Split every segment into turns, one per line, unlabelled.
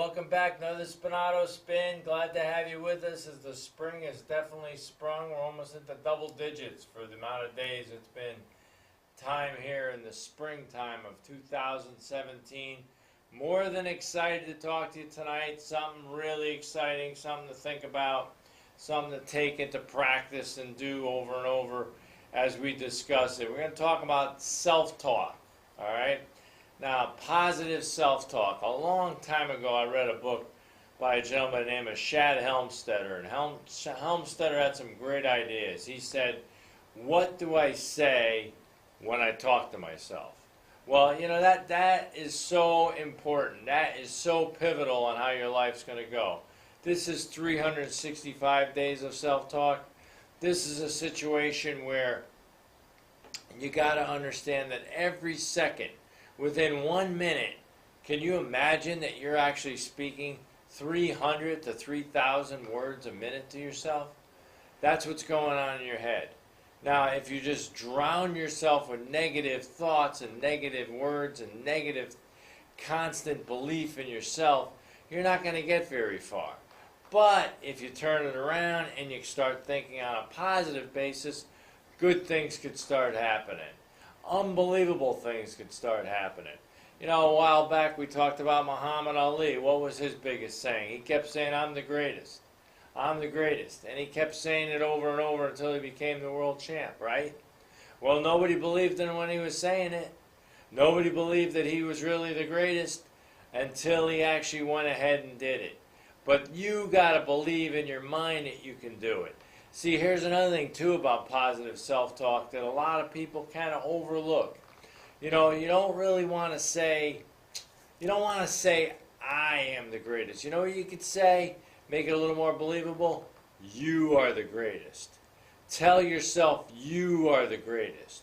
welcome back. Another Spinato spin. Glad to have you with us as the spring has definitely sprung. We're almost into double digits for the amount of days it's been time here in the springtime of 2017. More than excited to talk to you tonight. Something really exciting, something to think about, something to take into practice and do over and over as we discuss it. We're going to talk about self-talk, all right? Now, positive self-talk. A long time ago, I read a book by a gentleman named Shad Helmstetter, and Helmstetter had some great ideas. He said, what do I say when I talk to myself? Well, you know, that is so important. That is so pivotal on how your life's going to go. This is 365 days of self-talk. This is a situation where you got to understand that every second, within 1 minute, can you imagine that you're actually speaking 300 to 3,000 words a minute to yourself? That's what's going on in your head. Now, if you just drown yourself with negative thoughts and negative words and negative constant belief in yourself, you're not going to get very far. But if you turn it around and you start thinking on a positive basis, good things could start happening. Unbelievable things could start happening. You know, a while back we talked about Muhammad Ali. What was his biggest saying? He kept saying, I'm the greatest. I'm the greatest. And he kept saying it over and over until he became the world champ, right? Well, nobody believed in him when he was saying it. Nobody believed that he was really the greatest until he actually went ahead and did it. But you got to believe in your mind that you can do it. See, here's another thing, too, about positive self-talk that a lot of people kind of overlook. You know, you don't really want to say, I am the greatest. You know what you could say? Make it a little more believable. You are the greatest. Tell yourself you are the greatest.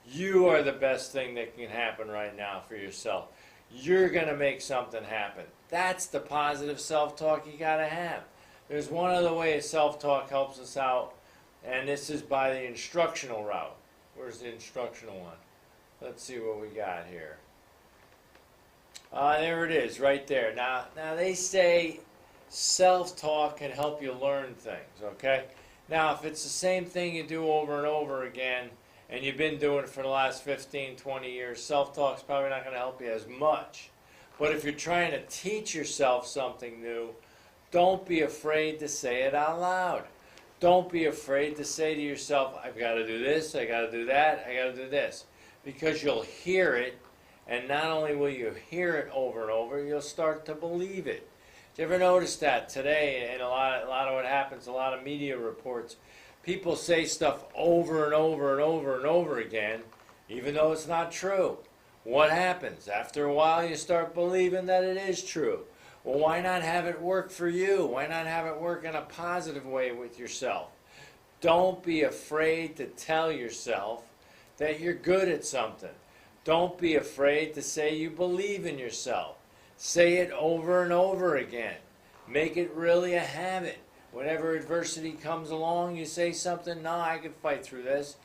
You are the best thing that can happen right now for yourself. You're going to make something happen. That's the positive self-talk you got to have. There's one other way self-talk helps us out, and this is by the instructional route. Where's the instructional one? Let's see what we got here. There it is, right there. Now they say self-talk can help you learn things, okay? Now, if it's the same thing you do over and over again, and you've been doing it for the last 15, 20 years, self-talk's probably not going to help you as much. But if you're trying to teach yourself something new, don't be afraid to say it out loud. Don't be afraid to say to yourself, I've got to do this, I got to do that, I got to do this. Because you'll hear it, and not only will you hear it over and over, you'll start to believe it. Did you ever notice that today, and a lot of what happens, a lot of media reports, people say stuff over and over and over and over again, even though it's not true. What happens? After a while, you start believing that it is true. Well, why not have it work for you? Why not have it work in a positive way with yourself? Don't be afraid to tell yourself that you're good at something. Don't be afraid to say you believe in yourself. Say it over and over again. Make it really a habit. Whenever adversity comes along, you say something, no, I can fight through this.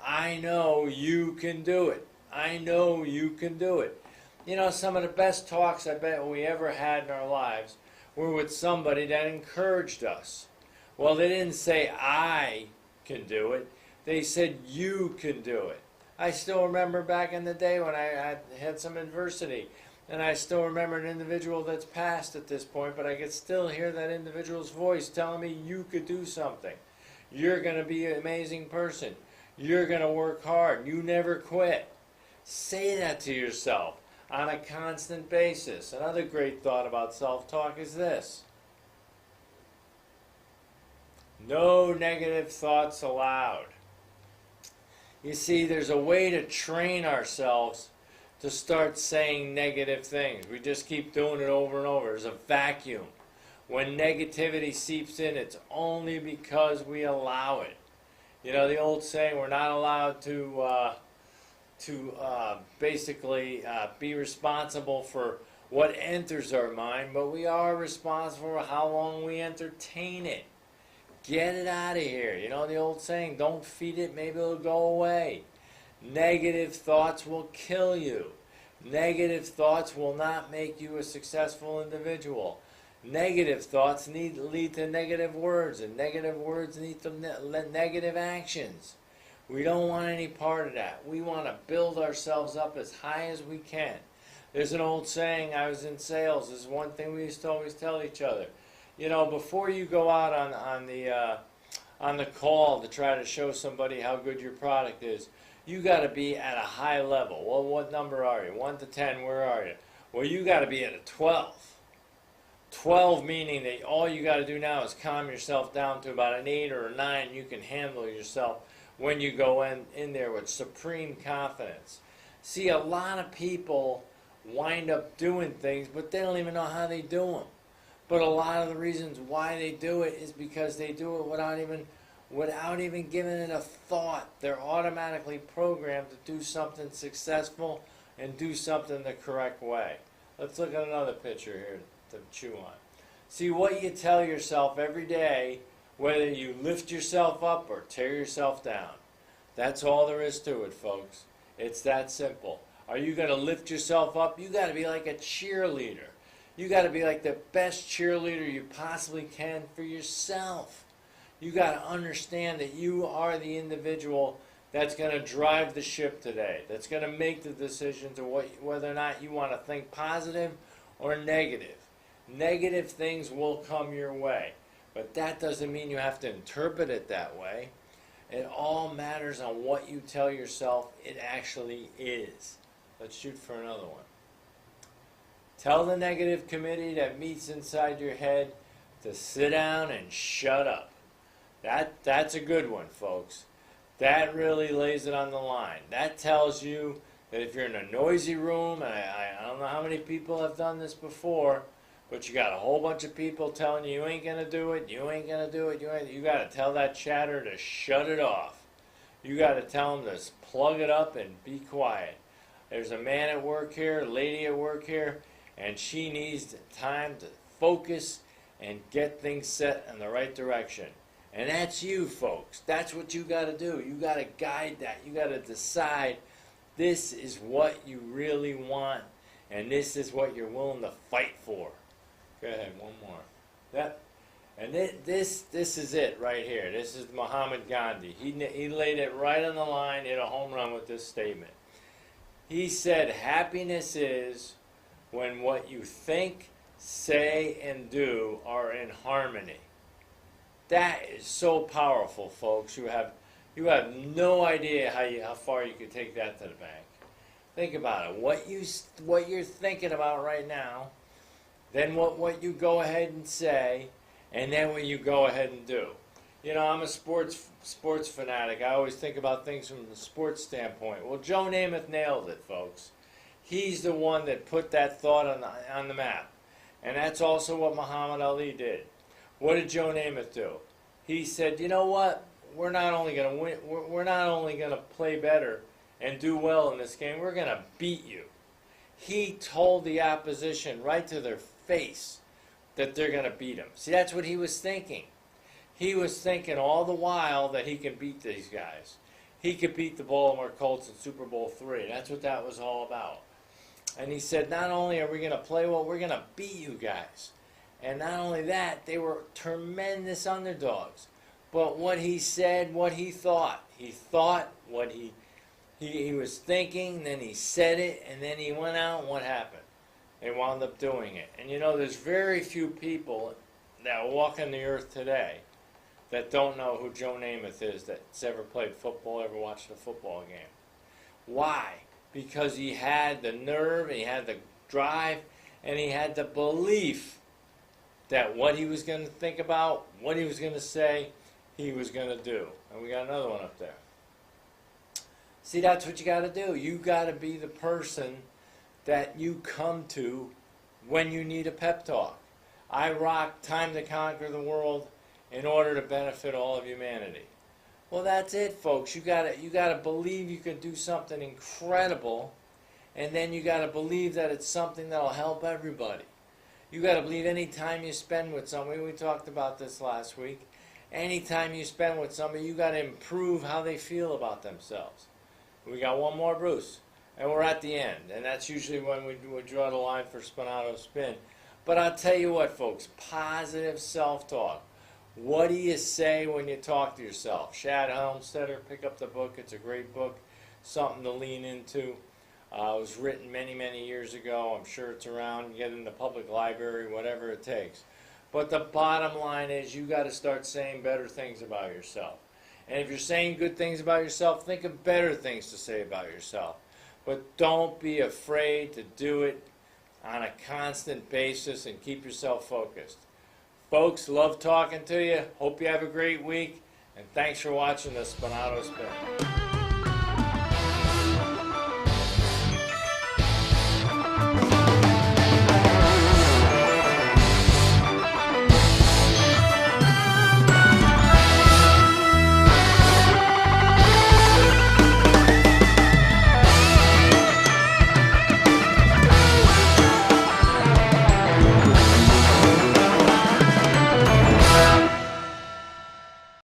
I know you can do it. I know you can do it. You know, some of the best talks I bet we ever had in our lives were with somebody that encouraged us. Well, they didn't say, I can do it. They said, you can do it. I still remember back in the day when I had some adversity, and I still remember an individual that's passed at this point, but I could still hear that individual's voice telling me, you could do something. You're going to be an amazing person. You're going to work hard. You never quit. Say that to yourself on a constant basis. Another great thought about self-talk is this. No negative thoughts allowed. You see, there's a way to train ourselves to start saying negative things. We just keep doing it over and over. There's a vacuum. When negativity seeps in, it's only because we allow it. You know, the old saying, we're not allowed to basically be responsible for what enters our mind, but we are responsible for how long we entertain it. Get it out of here. You know the old saying, don't feed it, maybe it'll go away. Negative thoughts will kill you. Negative thoughts will not make you a successful individual. Negative thoughts lead to negative words, and negative words lead to negative actions. We don't want any part of that. We want to build ourselves up as high as we can. There's an old saying, I was in sales, this is one thing we used to always tell each other. You know, before you go out on the call to try to show somebody how good your product is, you got to be at a high level. Well, what number are you? 1 to 10, where are you? Well, you got to be at a 12. 12 meaning that all you got to do now is calm yourself down to about an 8 or a 9. You can handle yourself when you go in there with supreme confidence. See, a lot of people wind up doing things, but they don't even know how they do them. But a lot of the reasons why they do it is because they do it without even giving it a thought. They're automatically programmed to do something successful and do something the correct way. Let's look at another picture here to chew on. See, what you tell yourself every day, whether you lift yourself up or tear yourself down. That's all there is to it, folks. It's that simple. Are you going to lift yourself up? You got to be like a cheerleader. You got to be like the best cheerleader you possibly can for yourself. You got to understand that you are the individual that's going to drive the ship today, that's going to make the decisions of whether or not you want to think positive or negative. Negative things will come your way, but that doesn't mean you have to interpret it that way. It all matters on what you tell yourself it actually is. Let's shoot for another one. Tell the negative committee that meets inside your head to sit down and shut up. That's a good one, folks. That really lays it on the line. That tells you that if you're in a noisy room, and I don't know how many people have done this before, but you got a whole bunch of people telling you ain't going to do it, you ain't going to do it, you got to tell that chatter to shut it off. You got to tell them to plug it up and be quiet. There's a man at work here, a lady at work here, and she needs time to focus and get things set in the right direction. And that's you, folks. That's what you got to do. You got to guide that. You got to decide this is what you really want, and this is what you're willing to fight for. Go ahead, one more. That, and this is it right here. This is Muhammad Gandhi. He laid it right on the line, hit a home run with this statement. He said, happiness is when what you think, say, and do are in harmony. That is so powerful, folks. You have no idea how far you could take that to the bank. Think about it. What you're thinking about right now, then what you go ahead and say, and then what you go ahead and do. You know, I'm a sports fanatic. I always think about things from the sports standpoint. Well, Joe Namath nailed it, folks. He's the one that put that thought on the map. And that's also what Muhammad Ali did. What did Joe Namath do? He said, you know what? We're not only going to win, we're not only going to play better and do well in this game, we're going to beat you. He told the opposition right to their face that they're going to beat him. See, that's what he was thinking. He was thinking all the while that he can beat these guys. He could beat the Baltimore Colts in Super Bowl III. That's what that was all about. And he said, not only are we going to play well, we're going to beat you guys. And not only that, they were tremendous underdogs. But what he said, what he thought what he was thinking, then he said it, and then he went out, and what happened? They wound up doing it. And you know, there's very few people that walk on the earth today that don't know who Joe Namath is, that's ever played football, ever watched a football game. Why? Because he had the nerve, and he had the drive, and he had the belief that what he was going to think about, what he was going to say, he was going to do. And we got another one up there. See, that's what you got to do. You got to be the person that you come to when you need a pep talk. I rock Time to Conquer the World in order to benefit all of humanity. Well, that's it, folks. You got to believe you can do something incredible, and then you got to believe that it's something that'll help everybody. You got to believe any time you spend with somebody, we talked about this last week, any time you spend with somebody, you got to improve how they feel about themselves. We got one more, Bruce. and we're at the end, and that's usually when we draw the line for Spinato Spin. But I'll tell you what, folks, positive self-talk. What do you say when you talk to yourself? Shad Helmstetter, pick up the book. It's a great book, something to lean into. It was written many, many years ago. I'm sure it's around. Get in the public library, whatever it takes. But the bottom line is you got to start saying better things about yourself. And if you're saying good things about yourself, think of better things to say about yourself. But don't be afraid to do it on a constant basis and keep yourself focused. Folks, love talking to you. Hope you have a great week. And thanks for watching the Spinato Spin.